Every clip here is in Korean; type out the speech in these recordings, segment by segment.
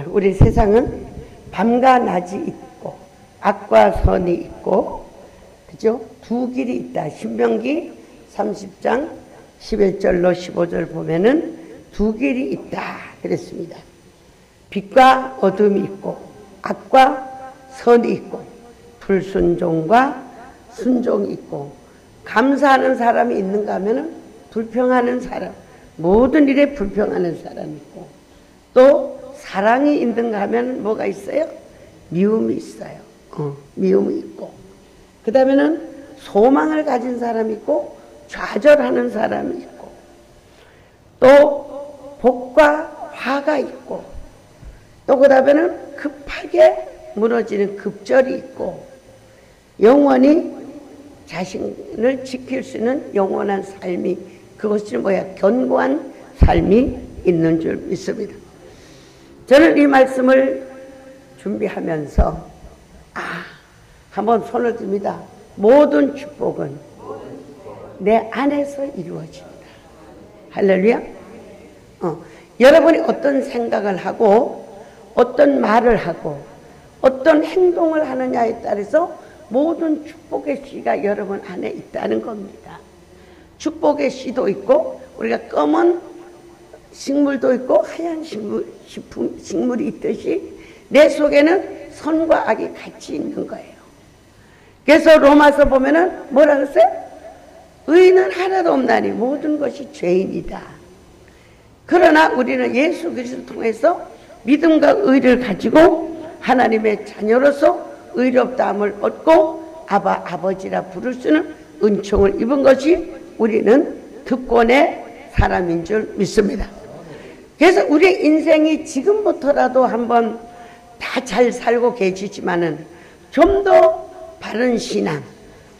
우리 세상은 밤과 낮이 있고 악과 선이 있고, 그죠? 두 길이 있다. 신명기 30장 11절로 15절 보면은 두 길이 있다 그랬습니다. 빛과 어둠이 있고 악과 선이 있고 불순종과 순종이 있고, 감사하는 사람이 있는가 하면은 불평하는 사람, 모든 일에 불평하는 사람이 있고, 또 사랑이 있는가 하면 뭐가 있어요? 미움이 있어요. 미움이 있고, 그 다음에는 소망을 가진 사람이 있고 좌절하는 사람이 있고, 또 복과 화가 있고, 또 그 다음에는 급하게 무너지는 급절이 있고, 영원히 자신을 지킬 수 있는 영원한 삶이, 그것이 뭐야? 견고한 삶이 있는 줄 믿습니다. 저는 이 말씀을 준비하면서 한번 손을 듭니다. 모든 축복은 내 안에서 이루어집니다. 할렐루야. 여러분이 어떤 생각을 하고 어떤 말을 하고 어떤 행동을 하느냐에 따라서 모든 축복의 씨가 여러분 안에 있다는 겁니다. 축복의 씨도 있고, 우리가 검은 식물도 있고 하얀 식물이 있듯이 내 속에는 선과 악이 같이 있는 거예요. 그래서 로마서 보면은 뭐라 그랬어요? 의인은 하나도 없나니 모든 것이 죄인이다. 그러나 우리는 예수 그리스도를 통해서 믿음과 의를 가지고 하나님의 자녀로서 의롭다함을 얻고 아버지라 부를 수 있는 은총을 입은 것이 우리는 특권의 사람인 줄 믿습니다. 그래서 우리의 인생이 지금부터라도 한번 다 잘 살고 계시지만은 좀 더 바른 신앙,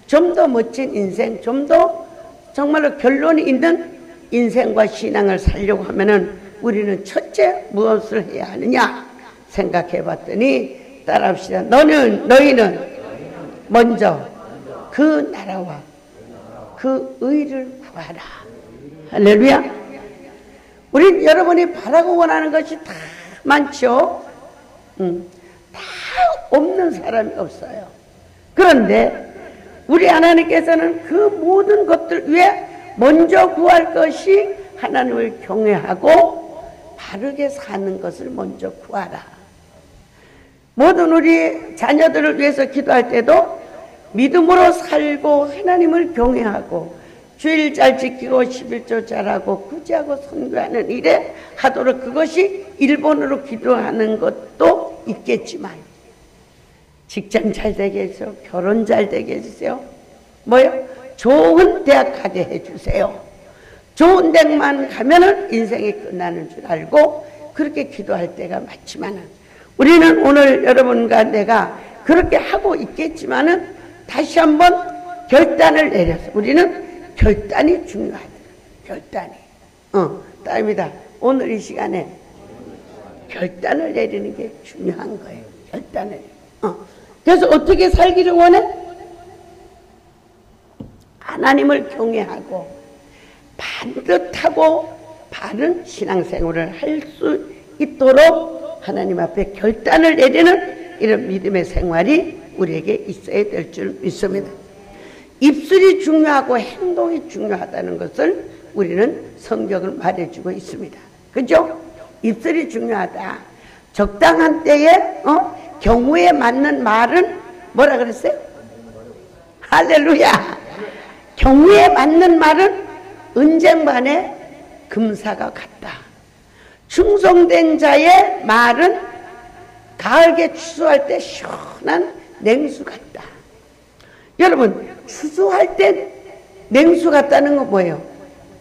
좀 더 멋진 인생, 좀 더 정말로 결론이 있는 인생과 신앙을 살려고 하면은 우리는 첫째 무엇을 해야 하느냐 생각해 봤더니 따라합시다. 너희는 먼저 그 나라와 그 의를 구하라. 할렐루야. 우린 여러분이 바라고 원하는 것이 다 많죠. 다 없는 사람이 없어요. 그런데 우리 하나님께서는 그 모든 것들 위해 먼저 구할 것이 하나님을 경외하고 바르게 사는 것을 먼저 구하라. 모든 우리 자녀들을 위해서 기도할 때도 믿음으로 살고 하나님을 경외하고 주일 잘 지키고 11조 잘하고 구제하고 선교하는 일에 하도록, 그것이 1번으로 기도하는 것도 있겠지만 직장 잘 되게 해주세요. 결혼 잘 되게 해주세요. 뭐요? 좋은 대학 가게 해주세요. 좋은 데만 가면은 인생이 끝나는 줄 알고 그렇게 기도할 때가 많지만은, 우리는 오늘 여러분과 내가 그렇게 하고 있겠지만은 다시 한번 결단을 내려서, 우리는 결단이 중요하다. 결단이. 딸입니다. 오늘 이 시간에 결단을 내리는 게 중요한 거예요. 결단을. 그래서 어떻게 살기를 원해? 하나님을 경외하고 반듯하고 바른 신앙생활을 할 수 있도록 하나님 앞에 결단을 내리는 이런 믿음의 생활이 우리에게 있어야 될 줄 믿습니다. 입술이 중요하고 행동이 중요하다는 것을 우리는 성경을 말해주고 있습니다. 그죠? 입술이 중요하다. 적당한 때에 경우에 맞는 말은 뭐라 그랬어요? 할렐루야. 경우에 맞는 말은 은쟁반에 금사가 같다. 충성된 자의 말은 가을게 추수할 때 시원한 냉수 같다. 여러분, 추수할 때 냉수 같다는 건 뭐예요?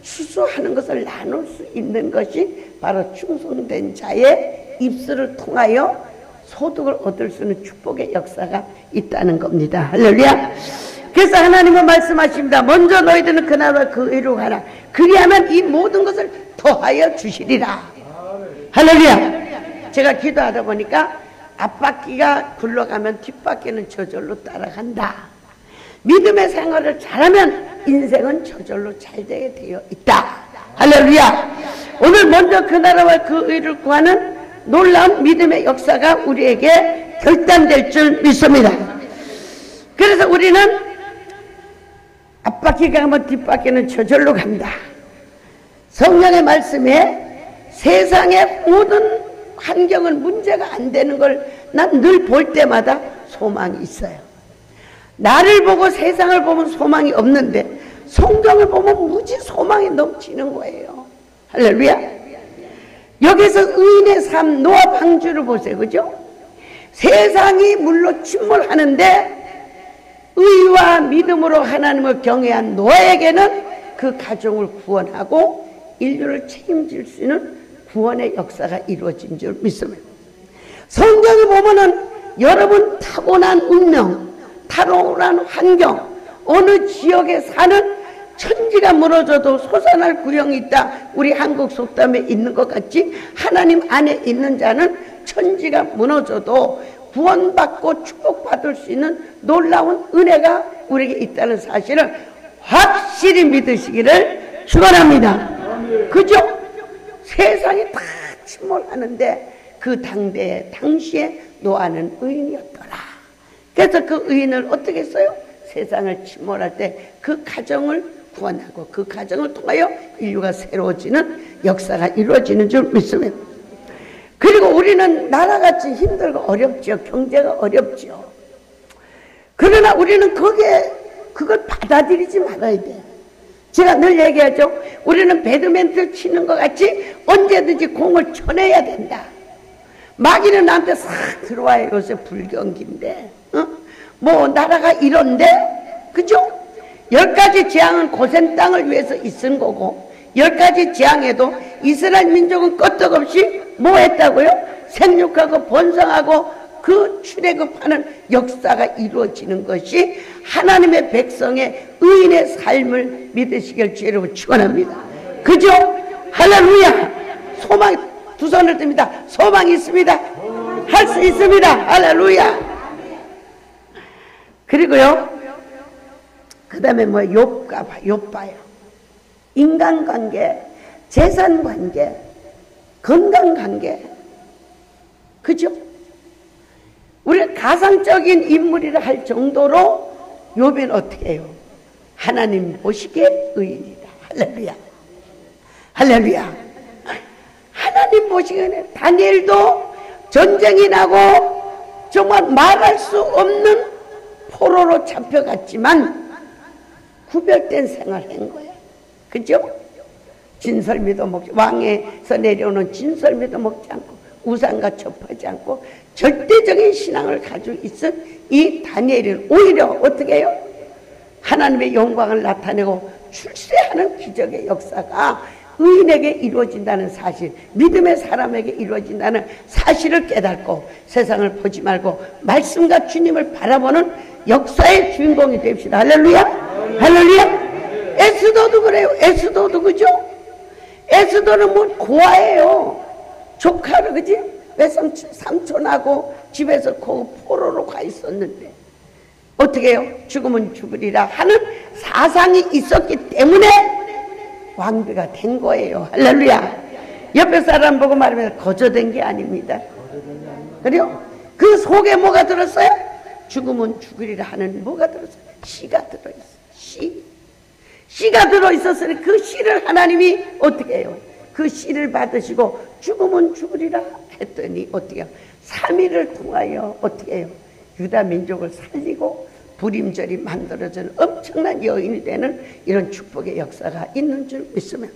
추수하는 것을 나눌 수 있는 것이 바로 충성된 자의 입술을 통하여 소득을 얻을 수 있는 축복의 역사가 있다는 겁니다. 할렐루야. 그래서 하나님은 말씀하십니다. 먼저 너희들은 그 나라와 그 의로 가라. 그리하면 이 모든 것을 더하여 주시리라. 할렐루야. 제가 기도하다 보니까 앞바퀴가 굴러가면 뒷바퀴는 저절로 따라간다. 믿음의 생활을 잘하면 인생은 저절로 잘 되게 되어 있다. 할렐루야. 오늘 먼저 그 나라와 그 의를 구하는 놀라운 믿음의 역사가 우리에게 결단될 줄 믿습니다. 그래서 우리는 앞바퀴가 가면 뒷바퀴는 저절로 간다. 성령의 말씀에 세상의 모든 환경은 문제가 안 되는 걸 난 늘 볼 때마다 소망이 있어요. 나를 보고 세상을 보면 소망이 없는데 성경을 보면 무지 소망이 넘치는 거예요. 할렐루야. 여기서 의인의 삶, 노아 방주를 보세요. 그죠? 세상이 물로 침몰하는데 의와 믿음으로 하나님을 경외한 노아에게는 그 가정을 구원하고 인류를 책임질 수 있는 구원의 역사가 이루어진 줄 믿습니다. 성경을 보면은 여러분 타고난 운명, 타고난 환경, 어느 지역에 사는 천지가 무너져도 솟아날 구형이 있다. 우리 한국 속담에 있는 것 같이 하나님 안에 있는 자는 천지가 무너져도 구원받고 축복받을 수 있는 놀라운 은혜가 우리에게 있다는 사실을 확실히 믿으시기를 축원합니다. 그죠? 세상이 다 침몰하는데 그 당시에 노아는 의인이었더라. 그래서 그 의인을 어떻게 했어요? 세상을 침몰할 때 그 가정을 구원하고 그 가정을 통하여 인류가 새로워지는 역사가 이루어지는 줄 믿습니다. 그리고 우리는 나라같이 힘들고 어렵죠. 경제가 어렵죠. 그러나 우리는 그걸 받아들이지 말아야 돼. 제가 늘 얘기하죠. 우리는 배드민턴 치는 것 같이 언제든지 공을 쳐내야 된다. 마귀는 나한테 싹 들어와요. 요새 불경기인데 뭐 나라가 이런데 그죠? 10가지 재앙은 고센 땅을 위해서 있은 거고 10가지 재앙에도 이스라엘 민족은 끄떡없이 뭐 했다고요? 생육하고 번성하고 그 출애굽하는 역사가 이루어지는 것이 하나님의 백성의 의인의 삶을 믿으시길 주 여러분 축원합니다. 그죠? 할렐루야. 소망, 두 손을 듭니다. 소망이 있습니다. 할 수 있습니다. 할렐루야. 그리고요 그 다음에 뭐 욥봐요. 인간관계, 재산관계, 건강관계, 그죠? 우리가 가상적인 인물이라 할 정도로 욥은 어떻게 해요? 하나님 보시기에 의인이다. 할렐루야. 할렐루야. 하나님 보시기에 다니엘도 전쟁이 나고 정말 말할 수 없는 포로로 잡혀갔지만 구별된 생활을 한 거야. 그죠? 진설미도 먹지, 왕에서 내려오는 진설미도 먹지 않고 우상과 접하지 않고 절대적인 신앙을 가지고 있은 이 다니엘은 오히려 어떻게 해요? 하나님의 영광을 나타내고 출세하는 기적의 역사가 의인에게 이루어진다는 사실, 믿음의 사람에게 이루어진다는 사실을 깨닫고 세상을 보지 말고 말씀과 주님을 바라보는 역사의 주인공이 됩시다. 할렐루야. 할렐루야. 에스더도 그래요. 에스더도 그죠? 에스더는 뭐 고아예요. 조카를 그지? 외삼촌하고 집에서 그 포로로 가 있었는데 어떻게 해요? 죽으면 죽으리라 하는 사상이 있었기 때문에 왕비가 된 거예요. 할렐루야. 옆에 사람 보고 말하면 거저된 게 아닙니다. 그래요? 그 속에 뭐가 들었어요? 죽으면 죽으리라 하는 뭐가 들었어요? 시가 들어있어요. 시가 들어있었으니 그 시를 하나님이 어떻게 해요? 그 시를 받으시고 죽으면 죽으리라 했더니 어떻게 해요? 3일을 통하여 어떻게 해요? 유다 민족을 살리고 불임절이 만들어지는 엄청난 여인이 되는 이런 축복의 역사가 있는 줄 믿으면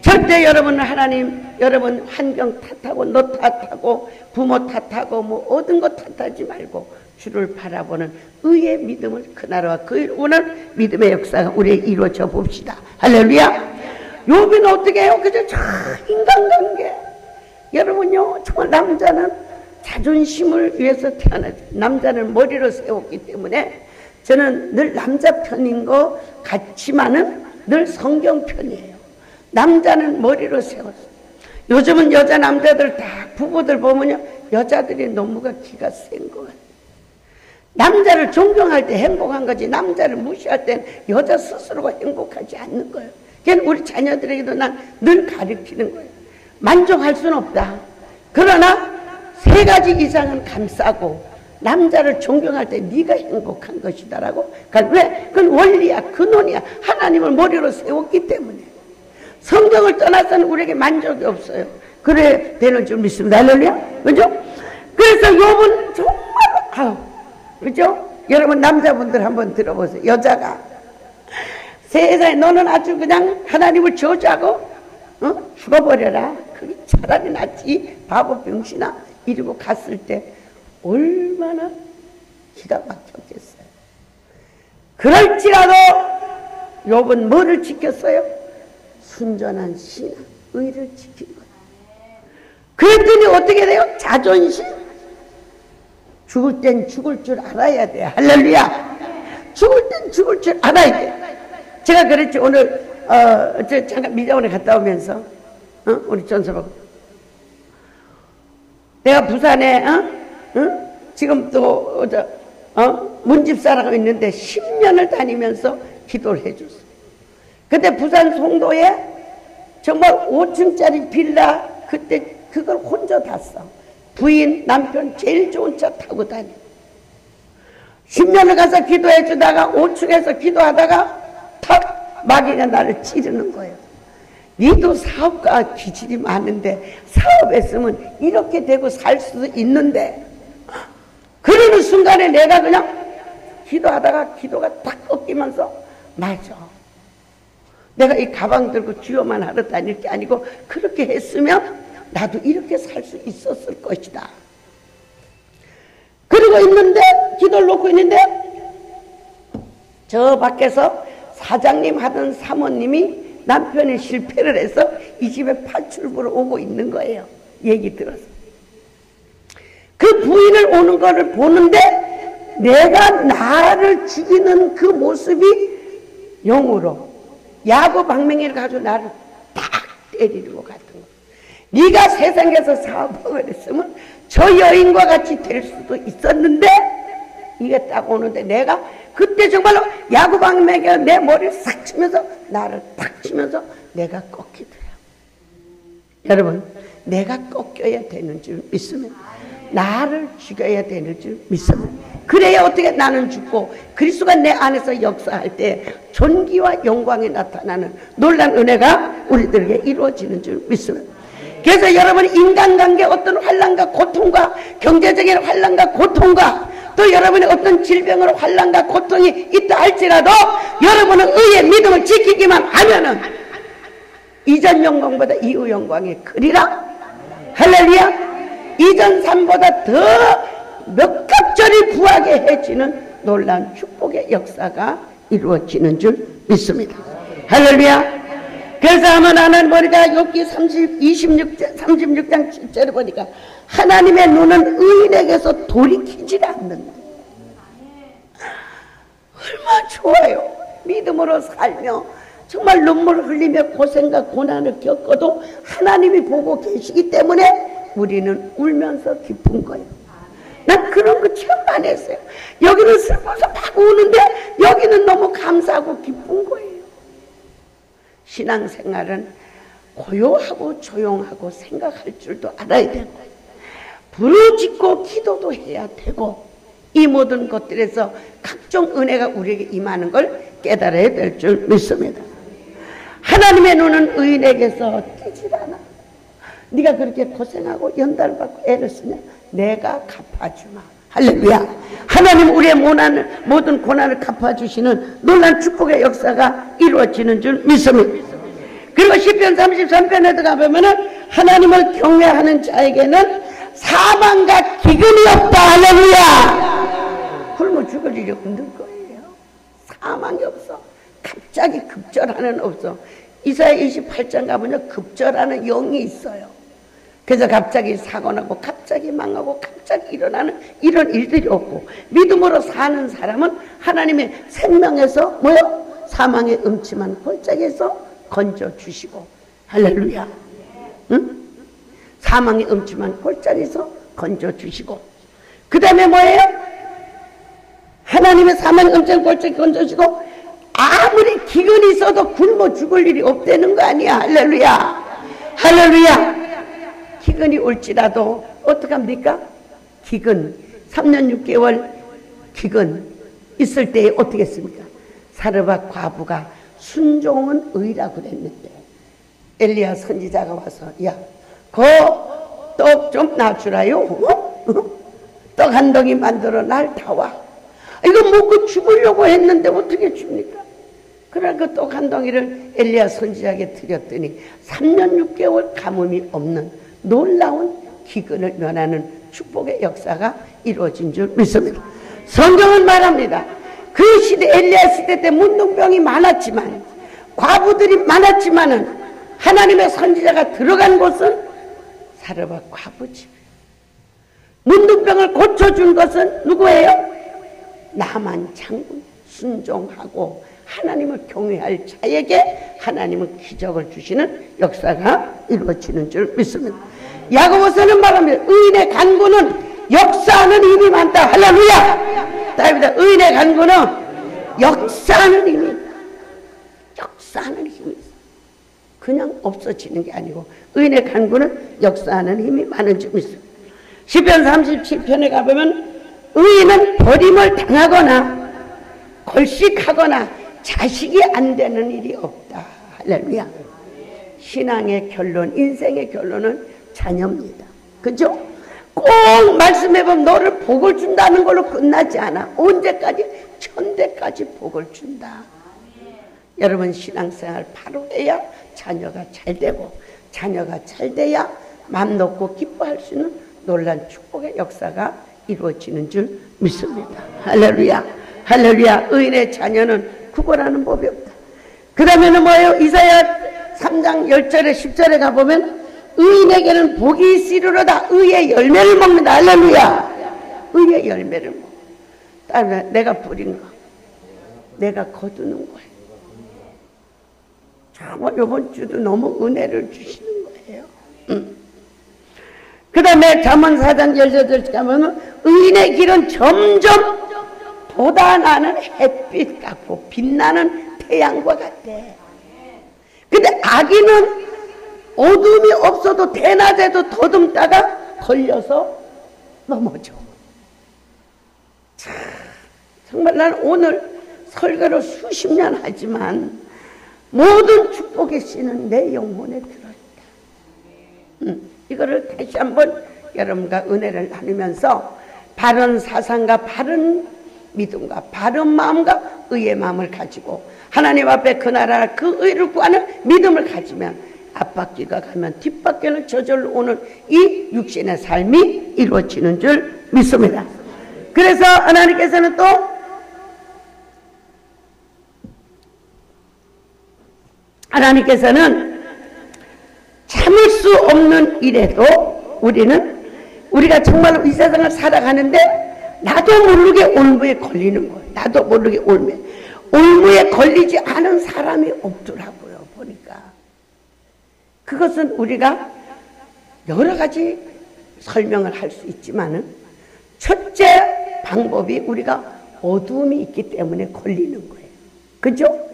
절대 여러분은 하나님, 여러분 환경 탓하고 너 탓하고 부모 탓하고 뭐 얻은 것 탓하지 말고 주를 바라보는 의의 믿음을 그 나라와 그 오늘 믿음의 역사가 우리에게 이루어져 봅시다. 할렐루야. 욥은 어떻게 해요? 그저 인간관계. 여러분요 정말 남자는 자존심을 위해서 태어나죠. 남자는 머리로 세웠기 때문에 저는 늘 남자 편인 것 같지만은 늘 성경 편이에요. 남자는 머리로 세웠어요. 요즘은 여자 남자들 다 부부들 보면요 여자들이 너무가 기가 센 것 같아요. 남자를 존경할 때 행복한 거지 남자를 무시할 땐 여자 스스로가 행복하지 않는 거예요. 그래서 우리 자녀들에게도 난 늘 가르치는 거예요. 만족할 수는 없다. 그러나 세 가지 이상은 감싸고 남자를 존경할 때 네가 행복한 것이다라고. 그러니까 왜? 그건 원리야, 근원이야. 하나님을 머리로 세웠기 때문에. 성경을 떠나서는 우리에게 만족이 없어요. 그래 되는 줄 믿습니다. 할렐루야. 그죠? 그래서 욥은 정말 그죠? 여러분 남자분들 한번 들어보세요. 여자가 세상에 너는 아주 그냥 하나님을 저주하고 죽어버려라. 그게 차라리 낫지. 바보 병신아. 이러고 갔을 때 얼마나 기가 막혔겠어요. 그럴지라도 욥은 뭐를 지켰어요? 순전한 신앙, 의를 지킨 거예요. 그랬더니 어떻게 돼요? 자존심. 죽을 땐 죽을 줄 알아야 돼. 할렐루야. 죽을 땐 죽을 줄 알아야 돼. 제가 그랬지. 오늘 저 잠깐 미장원에 갔다 오면서 우리 전서방 내가 부산에 지금 또 문집사라고 있는데 10년을 다니면서 기도를 해줬어. 그때 부산 송도에 정말 5층짜리 빌라, 그때 그걸 혼자 탔어. 부인, 남편 제일 좋은 차 타고 다녀. 10년을 가서 기도해 주다가 5층에서 기도하다가 탁 마귀가 나를 찌르는 거예요. 니도 사업가 기질이 많은데 사업했으면 이렇게 되고 살 수도 있는데, 그러는 순간에 내가 그냥 기도하다가 기도가 딱 꺾이면서, 맞아, 내가 이 가방 들고 주여만 하러 다닐 게 아니고 그렇게 했으면 나도 이렇게 살 수 있었을 것이다. 그러고 있는데, 기도를 놓고 있는데 저 밖에서 사장님 하던 사모님이 남편이 실패를 해서 이 집에 파출부로 오고 있는 거예요. 얘기 들어서. 그 부인을 오는 거를 보는데 내가 나를 죽이는 그 모습이 영으로 야구 방맹이를 가지고 나를 딱 때리려고 갔던 거예요. 네가 세상에서 사업을 했으면 저 여인과 같이 될 수도 있었는데, 이게 딱 오는데 내가 그때 정말로 야구 방맹이가 내 머리를 싹 치면서 나를 탁 치면서 내가 꺾이더라. 여러분, 내가 꺾여야 되는 줄 믿으면, 나를 죽여야 되는 줄 믿으면, 그래야 어떻게 나는 죽고 그리스도가 내 안에서 역사할 때 존귀와 영광이 나타나는 놀라운 은혜가 우리들에게 이루어지는 줄 믿으면. 그래서 여러분, 인간관계 어떤 환난과 고통과 경제적인 환난과 고통과 또 여러분의 어떤 질병으로 환난과 고통이 있다 할지라도 여러분은 의의 믿음을 지키기만 하면은 이전 영광보다 이후 영광이 크리라. 할렐루야. 이전 삶보다 더 몇 값절이 부하게 해지는 놀라운 축복의 역사가 이루어지는 줄 믿습니다. 할렐루야. 그래서 하면 하나님 보니까 욥기 36장 7절에 보니까 하나님의 눈은 의인에게서 돌이키질 않는다. 얼마나 좋아요. 믿음으로 살며 정말 눈물을 흘리며 고생과 고난을 겪어도 하나님이 보고 계시기 때문에 우리는 울면서 기쁜 거예요. 난 그런 거 체험 안 했어요. 여기는 슬퍼서 막 우는데 여기는 너무 감사하고 기쁜 거예요. 신앙생활은 고요하고 조용하고 생각할 줄도 알아야 되고 부르짖고 기도도 해야 되고, 이 모든 것들에서 각종 은혜가 우리에게 임하는 걸 깨달아야 될 줄 믿습니다. 하나님의 눈은 의인에게서 떼질 않아. 네가 그렇게 고생하고 연달받고 애를 쓰냐? 내가 갚아주마. 할렐루야. 하나님 우리의 모든 고난을 갚아주시는 놀라운 축복의 역사가 이루어지는 줄 믿습니다. 그리고 시편 33편에 가보면은 하나님을 경외하는 자에게는 사망과 기근이 없다. 할렐루야. 굶어 죽을 일이 없는 거예요. 사망이 없어. 갑자기 급절하는 없어. 이사야 28장 가보면 급절하는 영이 있어요. 그래서 갑자기 사고나고 갑자기 망하고 갑자기 일어나는 이런 일들이 없고, 믿음으로 사는 사람은 하나님의 생명에서 사망의 음침한 골짜기에서 건져주시고, 할렐루야. 응? 사망의 음침한 골짜기에서 건져주시고, 그 다음에 뭐예요? 하나님의 사망의 음침한 골짜기 건져주시고, 아무리 기근이 있어도 굶어 죽을 일이 없다는 거 아니야. 할렐루야. 할렐루야. 기근 기근이 올지라도 어떡합니까? 기근, 3년 6개월 기근 있을 때에 어떻게 했습니까? 사르밧 과부가 순종은 의라고 그랬는데 엘리야 선지자가 와서 야, 떡 좀 놔주라요. 떡 한 덩이 만들어 날 다와. 이거 먹고 죽으려고 했는데 어떻게 줍니까? 그래 그 떡 한 덩이를 엘리야 선지자에게 드렸더니 3년 6개월 가뭄이 없는 놀라운 기근을 면하는 축복의 역사가 이루어진 줄 믿습니다. 성경은 말합니다. 그 시대 엘리야 시대 때 문둥병이 많았지만 과부들이 많았지만은 하나님의 선지자가 들어간 곳은 사르밧 과부 집이에요. 문둥병을 고쳐준 것은 누구예요? 나만 장군. 순종하고 하나님을 경외할 자에게 하나님은 기적을 주시는 역사가 이루어지는 줄 믿습니다. 야고보서는 말합니다. 의인의 간구는 역사하는 힘이 많다. 할렐루야. 다윗이다. 의인의 간구는 역사하는 힘이 있어. 그냥 없어지는 게 아니고 의인의 간구는 역사하는 힘이 많은 줄 믿습니다. 시편 37편에 가보면 의인은 버림을 당하거나 걸식하거나 자식이 안 되는 일이 없다. 할렐루야. 신앙의 결론, 인생의 결론은 자녀입니다. 그죠? 꼭 말씀해보면 너를 복을 준다는 걸로 끝나지 않아. 언제까지? 천대까지 복을 준다. 여러분 신앙생활 바로 해야 자녀가 잘 되고 자녀가 잘 돼야 마음 놓고 기뻐할 수 있는 놀란 축복의 역사가 이루어지는 줄 믿습니다. 할렐루야. 할렐루야. 의인의 자녀는 구걸하는 법이 없다. 그 다음에는 뭐예요? 이사야 3장 10절에 10절에 가보면 의인에게는 복이 있으리로다. 의의 열매를 먹는다. 할렐루야. 의의 열매를 먹어. 내가 뿌린 거 내가 거두는 거예요. 정말 이번 주도 너무 은혜를 주시는 거예요. 그 다음에 잠언 4장 18절 가면 의인의 길은 점점 돋아나는 햇빛 같고 빛나는 태양과 같대. 근데 악인은 어둠이 없어도 대낮에도 더듬다가 걸려서 넘어져. 참, 정말 난 오늘 설교를 수십 년 하지만 모든 축복의 씨는 내 영혼에 들어있다. 이거를 다시 한번 여러분과 은혜를 나누면서 바른 사상과 바른 믿음과 바른 마음과 의의 마음을 가지고 하나님 앞에 그 나라 그 의를 구하는 믿음을 가지면 앞바퀴가 가면 뒷바퀴는 저절로 오는 이 육신의 삶이 이루어지는 줄 믿습니다. 그래서 하나님께서는 또 하나님께서는 참을 수 없는 일에도 우리가 정말로 이 세상을 살아가는데 나도 모르게 올무에 걸리는 거예요. 나도 모르게 올무에 걸리지 않은 사람이 없더라고요. 보니까 그것은 우리가 여러 가지 설명을 할 수 있지만은 첫째 방법이 우리가 어두움이 있기 때문에 걸리는 거예요. 그죠?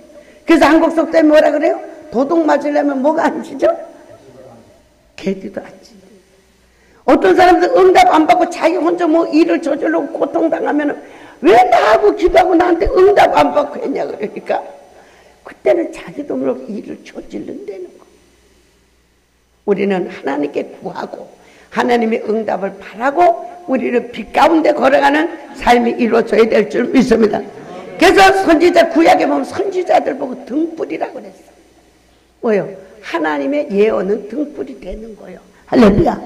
그래서 한국 속담에 뭐라 그래요? 도둑 맞으려면 뭐가 안 치죠? 개도 안 치죠. 어떤 사람들 응답 안 받고 자기 혼자 뭐 일을 저질러 고통당하면 왜 나하고 기도하고 나한테 응답 안 받고 했냐 그러니까 그때는 자기도 모르게 일을 저질른다는 거. 우리는 하나님께 구하고 하나님의 응답을 바라고 우리는 빛 가운데 걸어가는 삶이 이루어져야 될 줄 믿습니다. 그래서 선지자 구약에 보면 선지자들 보고 등불이라고 그랬어. 뭐요? 하나님의 예언은 등불이 되는 거예요. 할렐루야.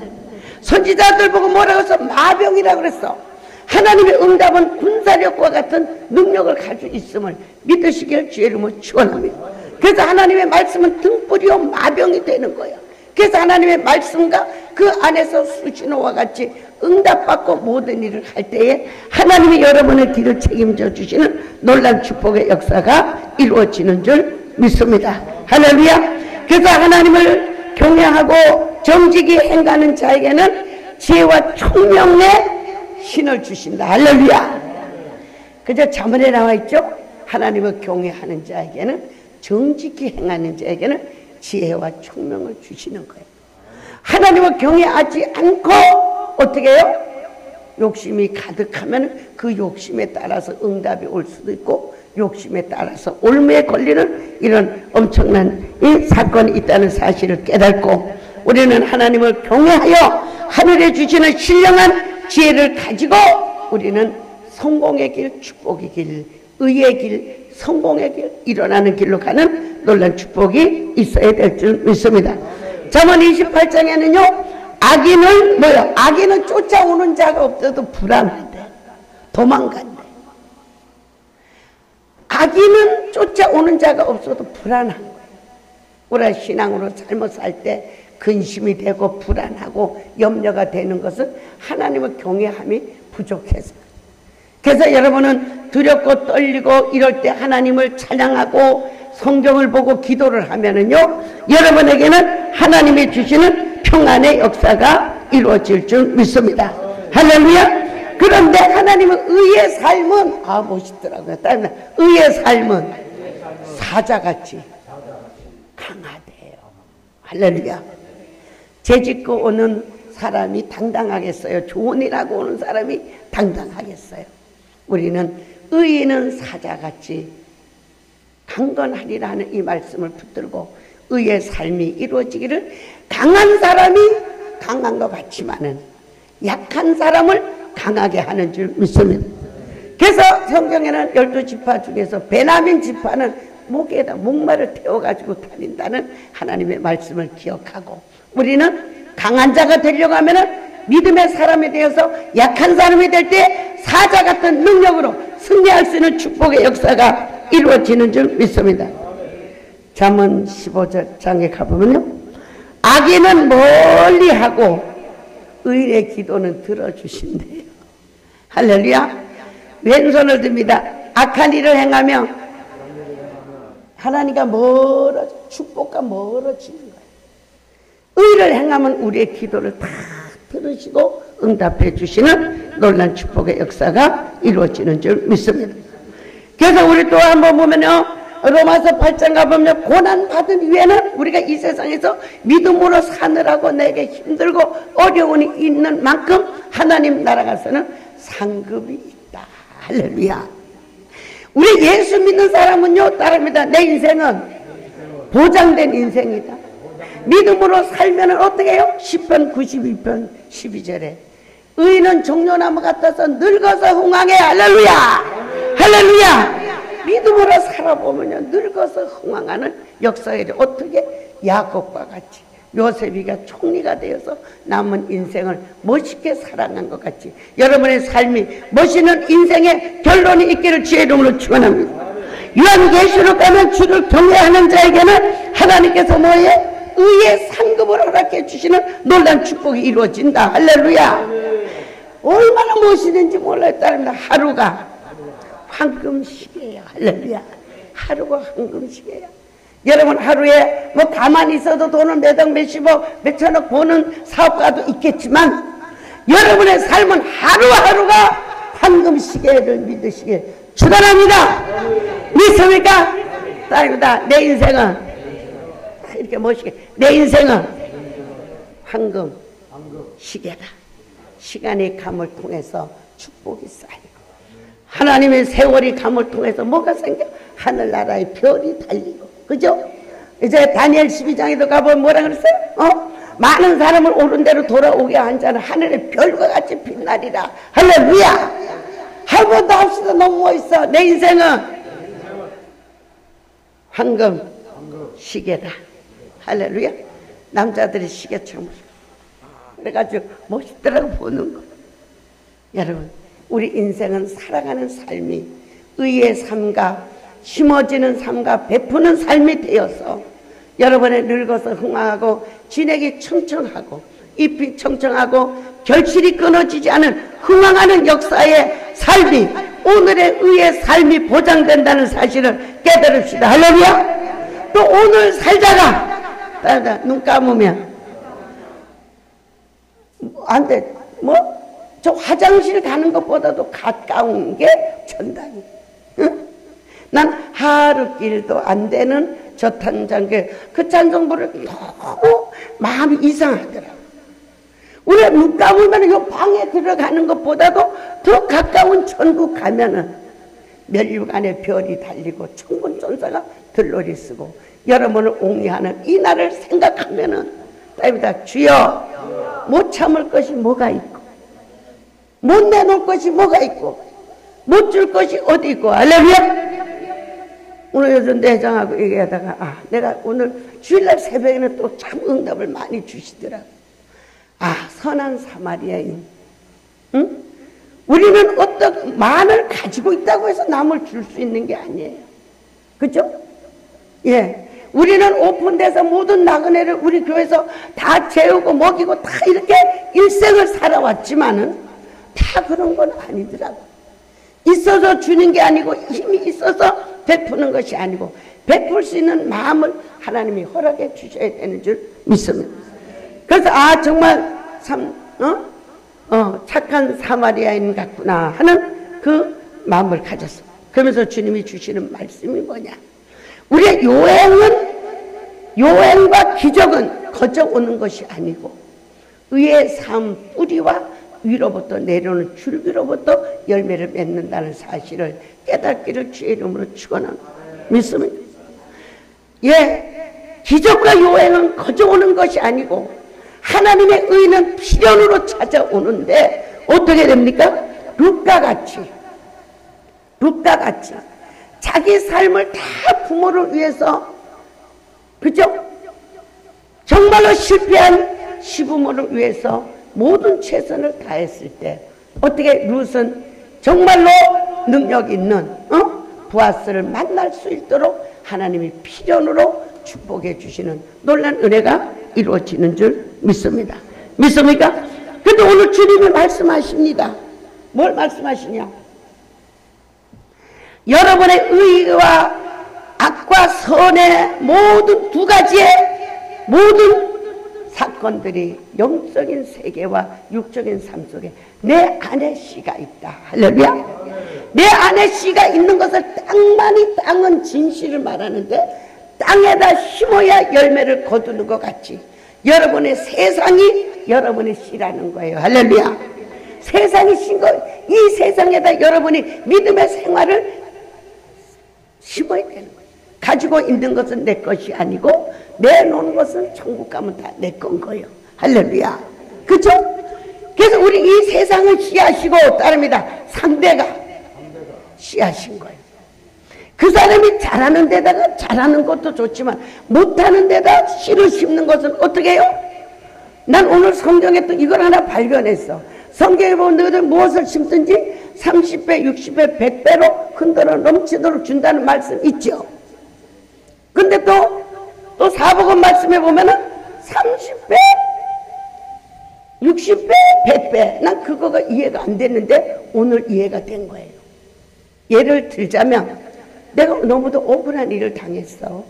선지자들 보고 뭐라고 했어? 마병이라고 그랬어. 하나님의 응답은 군사력과 같은 능력을 가지고 있음을 믿으시길 주의 이름으로 축원합니다. 그래서 하나님의 말씀은 등불이요 마병이 되는 거예요. 그래서 하나님의 말씀과 그 안에서 수신호와 같이 응답받고 모든 일을 할 때에 하나님이 여러분의 길을 책임져 주시는 놀라운 축복의 역사가 이루어지는 줄 믿습니다. 할렐루야. 그래서 하나님을 경외하고 정직히 행하는 자에게는 지혜와 총명의 신을 주신다. 할렐루야. 그저 잠언에 나와 있죠. 하나님을 경외하는 자에게는 정직히 행하는 자에게는 지혜와 총명을 주시는 거예요. 하나님을 경외하지 않고 어떻게 해요? 욕심이 가득하면 그 욕심에 따라서 응답이 올 수도 있고 욕심에 따라서 올무에 걸리는 이런 엄청난 이 사건이 있다는 사실을 깨닫고 우리는 하나님을 경외하여 하늘에 주시는 신령한 지혜를 가지고 우리는 성공의 길, 축복의 길, 의의 길, 성공의 길, 일어나는 길로 가는 놀라운 축복이 있어야 될 줄 믿습니다. 잠언 28장에는요 악인은 뭐요? 악인은 쫓아오는 자가 없어도 불안한데 도망간대. 악인은 쫓아오는 자가 없어도 불안한 거예요. 우리가 신앙으로 잘못 살 때 근심이 되고 불안하고 염려가 되는 것은 하나님의 경외함이 부족해서. 그래서 여러분은 두렵고 떨리고 이럴 때 하나님을 찬양하고 성경을 보고 기도를 하면은요 여러분에게는 하나님이 주시는 평안의 역사가 이루어질 줄 믿습니다. 할렐루야. 그런데 하나님은 의의 삶은 멋있더라고요. 의의 삶은 사자같이 강하대요. 할렐루야. 재짓고 오는 사람이 당당하겠어요? 좋은 일하고 오는 사람이 당당하겠어요? 우리는 의인은 사자같이 강건하리라 하는 이 말씀을 붙들고 의의 삶이 이루어지기를 강한 사람이 강한 것 같지만은 약한 사람을 강하게 하는 줄 믿습니다. 그래서 성경에는 12지파 중에서 베냐민 지파는 목에다 목마를 태워가지고 다닌다는 하나님의 말씀을 기억하고 우리는 강한 자가 되려고 하면은 믿음의 사람이 되어서 약한 사람이 될 때 사자 같은 능력으로 승리할 수 있는 축복의 역사가 이루어지는 줄 믿습니다. 잠언 15장에 가보면요 악인은 멀리하고 의인의 기도는 들어주신대요. 할렐루야. 왼손을 듭니다. 악한 일을 행하면 하나님과 축복과 멀어지는 거예요. 의를 행하면 우리의 기도를 다 들으시고 응답해 주시는 놀라운 축복의 역사가 이루어지는 줄 믿습니다. 그래서 우리 또 한번 보면요 로마서 8장 가보면 고난받은 이후에는 우리가 이 세상에서 믿음으로 사느라고 내게 힘들고 어려움이 있는 만큼 하나님 나라 가서는 상급이 있다. 할렐루야. 우리 예수 믿는 사람은요 따릅니다. 내 인생은 보장된 인생이다. 믿음으로 살면 어떻게 해요? 10편 92편 12절에 의인은 종려나무 같아서 늙어서 흥황해. 할렐루야. 할렐루야. 믿음으로 살아보면요 늙어서 흥황하는 역사에 어떻게 야곱과 같이 요셉이가 총리가 되어서 남은 인생을 멋있게 살아간 것 같이 여러분의 삶이 멋있는 인생의 결론이 있기를 주의 이름으로 축원합니다. 요한계시록 가면 주를 경외하는 자에게는 하나님께서 뭐예요? 의의 상급을 허락해 주시는 놀라운 축복이 이루어진다. 할렐루야. 얼마나 멋있는지 몰라요. 따릅니다. 하루가 황금시계예요. 할렐루야. 하루가 황금시계예요. 여러분 하루에 뭐 가만히 있어도 돈을 몇억 몇십억 몇천억 버는 사업가도 있겠지만 여러분의 삶은 하루하루가 황금시계를 믿으시길 축원합니다. 믿습니까? 따릅니다. 내 인생은 이렇게 멋있게 내 인생은 황금 시계다. 시간의 감을 통해서 축복이 쌓이고 하나님의 세월이 감을 통해서 뭐가 생겨? 하늘나라의 별이 달리고 그죠? 이제 다니엘 12장에도 가보면 뭐라 그랬어요? 많은 사람을 옳은 대로 돌아오게 한 자는 하늘의 별과 같이 빛나리라. 할렐루야. 할 번도 합시다. 너무 멋있어. 내 인생은 황금 시계다. 할렐루야. 남자들이 시계처럼 그래가지고 멋있더라고 보는 거. 여러분 우리 인생은 살아가는 삶이 의의 삶과 심어지는 삶과 베푸는 삶이 되어서 여러분의 늙어서 흥황하고 진액이 청청하고 잎이 청청하고 결실이 끊어지지 않은 흥황하는 역사의 삶이 오늘의 의의 삶이 보장된다는 사실을 깨달읍시다. 할렐루야. 또 오늘 살다가 눈 감으면 안 돼. 저 화장실 가는 것보다도 가까운 게 전당이에요. 응? 난 하루 길도 안 되는 저탄장교 그 찬송부를 너무 마음이 이상하더라고. 우리가 눈 감으면 이 방에 들어가는 것보다도 더 가까운 천국 가면은 멸류관에 별이 달리고 천군 천사가 들러리 쓰고 여러분을 옹리하는 이 날을 생각하면은 다윗아, 주여, 못 참을 것이 뭐가 있고 못 내놓을 것이 뭐가 있고 못 줄 것이 어디 있고. 할렐루야. 오늘 요즘 내장하고 얘기하다가 내가 오늘 주일날 새벽에는 또 참 응답을 많이 주시더라고. 선한 사마리아인. 응? 우리는 어떤 만을 가지고 있다고 해서 남을 줄 수 있는 게 아니에요. 그죠? 예. 우리는 오픈돼서 모든 나그네를 우리 교회에서 다 재우고 먹이고 다 이렇게 일생을 살아왔지만은 다 그런 건 아니더라고. 있어서 주는 게 아니고 힘이 있어서 베푸는 것이 아니고 베풀 수 있는 마음을 하나님이 허락해 주셔야 되는 줄 믿습니다. 그래서 정말 참 착한 사마리아인 같구나 하는 그 마음을 가졌어. 그러면서 주님이 주시는 말씀이 뭐냐, 우리의 요행과 기적은 거저 오는 것이 아니고 의의 삶 뿌리와 위로부터 내려오는 줄기로부터 열매를 맺는다는 사실을 깨닫기를 주의 이름으로 축원합니다. 믿습니다. 예, 기적과 요행은 거저 오는 것이 아니고 하나님의 의는 필연으로 찾아오는데 어떻게 됩니까? 룻과같이 자기 삶을 다 부모를 위해서, 그죠? 정말로 실패한 시부모를 위해서 모든 최선을 다했을 때 어떻게 룻은 정말로 능력 있는 보아스를 만날 수 있도록 하나님이 필연으로 축복해 주시는 놀라운 은혜가 이루어지는 줄 믿습니다. 믿습니까? 근데 오늘 주님이 말씀하십니다. 뭘 말씀하시냐? 여러분의 의와 악과 선의 모든 두 가지의 모든 사건들이 영적인 세계와 육적인 삶 속에 내 안에 씨가 있다. 할렐루야. 내 안에 씨가 있는 것을 땅만이, 땅은 진실을 말하는데 땅에다 심어야 열매를 거두는 것 같이 여러분의 세상이 여러분의 씨라는 거예요. 할렐루야. 세상이 신 거, 이 세상에다 여러분이 믿음의 생활을 심어야 되는 거예요. 가지고 있는 것은 내 것이 아니고 내놓은 것은 천국 가면 다 내 건 거예요. 할렐루야. 그죠? 그래서 우리 이 세상을 씨하시고 따릅니다. 상대가 씨하신 거예요. 그 사람이 잘하는 데다가 잘하는 것도 좋지만 못하는 데다 씨를 심는 것은 어떻게 해요? 난 오늘 성경에 또 이걸 하나 발견했어. 성경에 보면 너희들 무엇을 심든지 30배, 60배, 100배로 흔들어 넘치도록 준다는 말씀 있죠. 근데 또 사복음 말씀에 보면은 30배, 60배, 100배. 난 그거가 이해가 안 됐는데 오늘 이해가 된 거예요. 예를 들자면 내가 너무도 억울한 일을 당했어.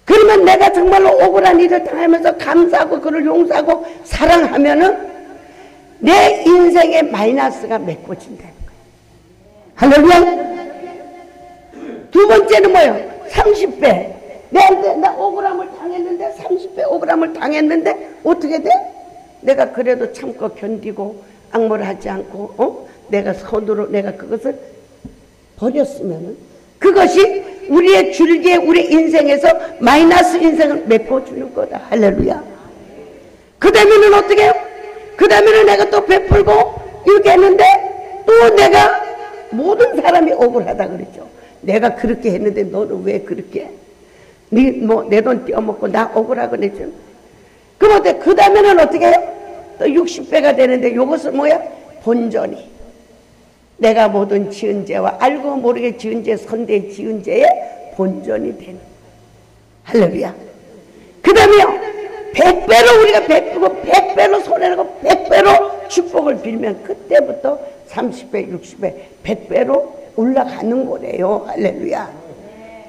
그러면 내가 정말로 억울한 일을 당하면서 감사하고 그를 용서하고 사랑하면은 내 인생의 마이너스가 메꿔진다는 거예요. 할렐루야. 두 번째는 뭐예요? 30배. 나 억울함을 당했는데 30배 억울함을 당했는데 어떻게 돼? 내가 그래도 참고 견디고 악물을 하지 않고 내가 선으로 내가 그것을 버렸으면은 그것이 우리의 줄기에 우리 인생에서 마이너스 인생을 메꿔주는 거다. 할렐루야. 그 다음에는 어떻게 해요? 그 다음에는 내가 또 베풀고 이렇게 했는데 또 내가 모든 사람이 억울하다 그랬죠. 내가 그렇게 했는데 너는 왜 그렇게 해? 내 돈 떼어먹고 나 억울하고 그랬죠. 그럼 어때? 그 다음에는 어떻게 해요? 또 60배가 되는데 이것은 뭐야? 본전이. 내가 모든 지은 죄와 알고 모르게 지은 죄, 선대 지은 죄의 본전이 되는. 할렐루야. 그 다음에요. 100배로 우리가 베푸고 100배로 손해내고 100배로 축복을 빌면 그때부터 30배, 60배, 100배로 올라가는 거래요. 할렐루야.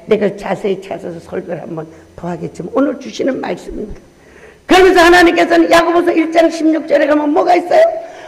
내가 자세히 찾아서 설교를 한번 더 하겠지만 오늘 주시는 말씀입니다. 그러면서 하나님께서는 야고보서 1장 16절에 가면 뭐가 있어요?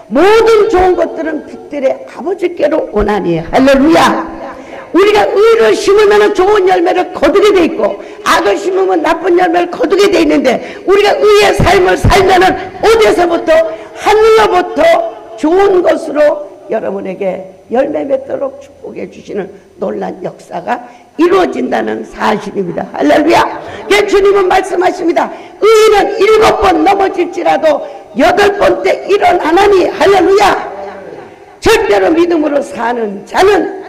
모든 좋은 것들은 빛들의 아버지께로 오나니. 할렐루야. 우리가 의를 심으면 좋은 열매를 거두게 돼 있고 악을 심으면 나쁜 열매를 거두게 돼 있는데 우리가 의의 삶을 살면은 어디서부터 하늘로부터 좋은 것으로 여러분에게 열매 맺도록 축복해 주시는 놀란 역사가 이루어진다는 사실입니다. 할렐루야. 예, 주님은 말씀하십니다. 의인은 7번 넘어질지라도 8번 때 일어나나니. 할렐루야. 절대로 믿음으로 사는 자는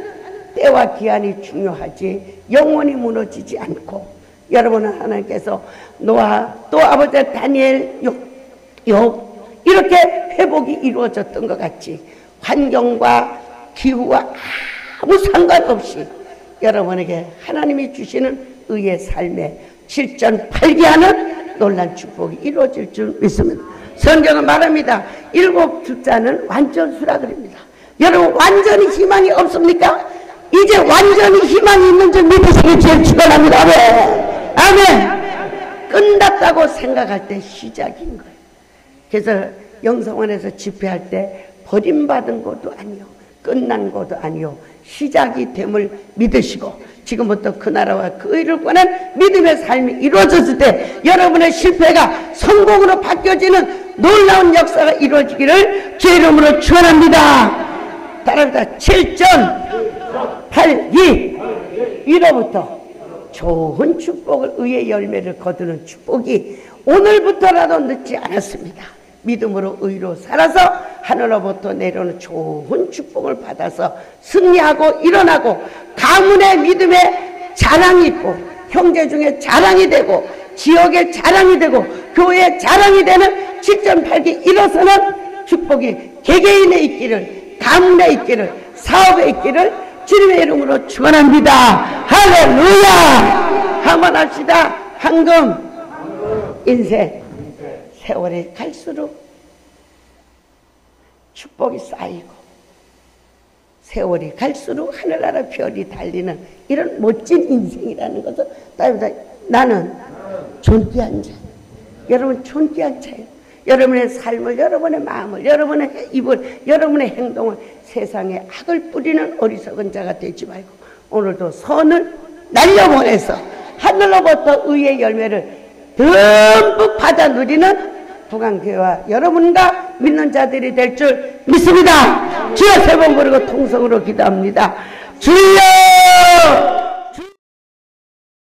때와 기한이 중요하지 영원히 무너지지 않고, 여러분은 하나님께서 노아 또 아버지 다니엘 욥 이렇게 회복이 이루어졌던 것 같이 환경과 기후와 아무 상관없이 여러분에게 하나님이 주시는 의의 삶에 실전팔기하는 놀란 축복이 이루어질 줄 믿습니다. 성경은 말합니다. 7 숫자는 완전수라 그럽니다. 여러분 완전히 희망이 없습니까? 이제 완전히 희망이 있는 줄 믿으시기 제일 축원합니다. 아멘. 아멘. 끝났다고 생각할 때 시작인 거예요. 그래서 영성원에서 집회할 때 버림받은 것도 아니요, 끝난 것도 아니요, 시작이 됨을 믿으시고 지금부터 그 나라와 그 의를 구하는 믿음의 삶이 이루어졌을 때 여러분의 실패가 성공으로 바뀌어지는 놀라운 역사가 이루어지기를 주의 이름으로 축원합니다. 따라합니다. 7전 8기 위로부터 좋은 축복을, 의의 열매를 거두는 축복이 오늘부터라도 늦지 않았습니다. 믿음으로 의로 살아서 하늘로부터 내려오는 좋은 축복을 받아서 승리하고 일어나고 가문의 믿음의 자랑이 있고 형제 중에 자랑이 되고 지역의 자랑이 되고 교회의 자랑이 되는 7전 8기 일어서는 축복이 개개인에 있기를, 가문에 있기를, 사업에 있기를 주님의 이름으로 축원합니다. 할렐루야. 한번 합시다. 황금 인생. 세월이 갈수록 축복이 쌓이고 세월이 갈수록 하늘나라 별이 달리는 이런 멋진 인생이라는 것을 나는 존귀한 자. 여러분 존귀한 자예요. 여러분의 삶을, 여러분의 마음을, 여러분의 입을, 여러분의 행동을 세상에 악을 뿌리는 어리석은 자가 되지 말고 오늘도 선을 날려보내서 하늘로부터 의의 열매를 듬뿍 받아 누리는 부강교회와 여러분과 믿는 자들이 될 줄 믿습니다. 주여 세 번 부르고 통성으로 기도합니다. 주여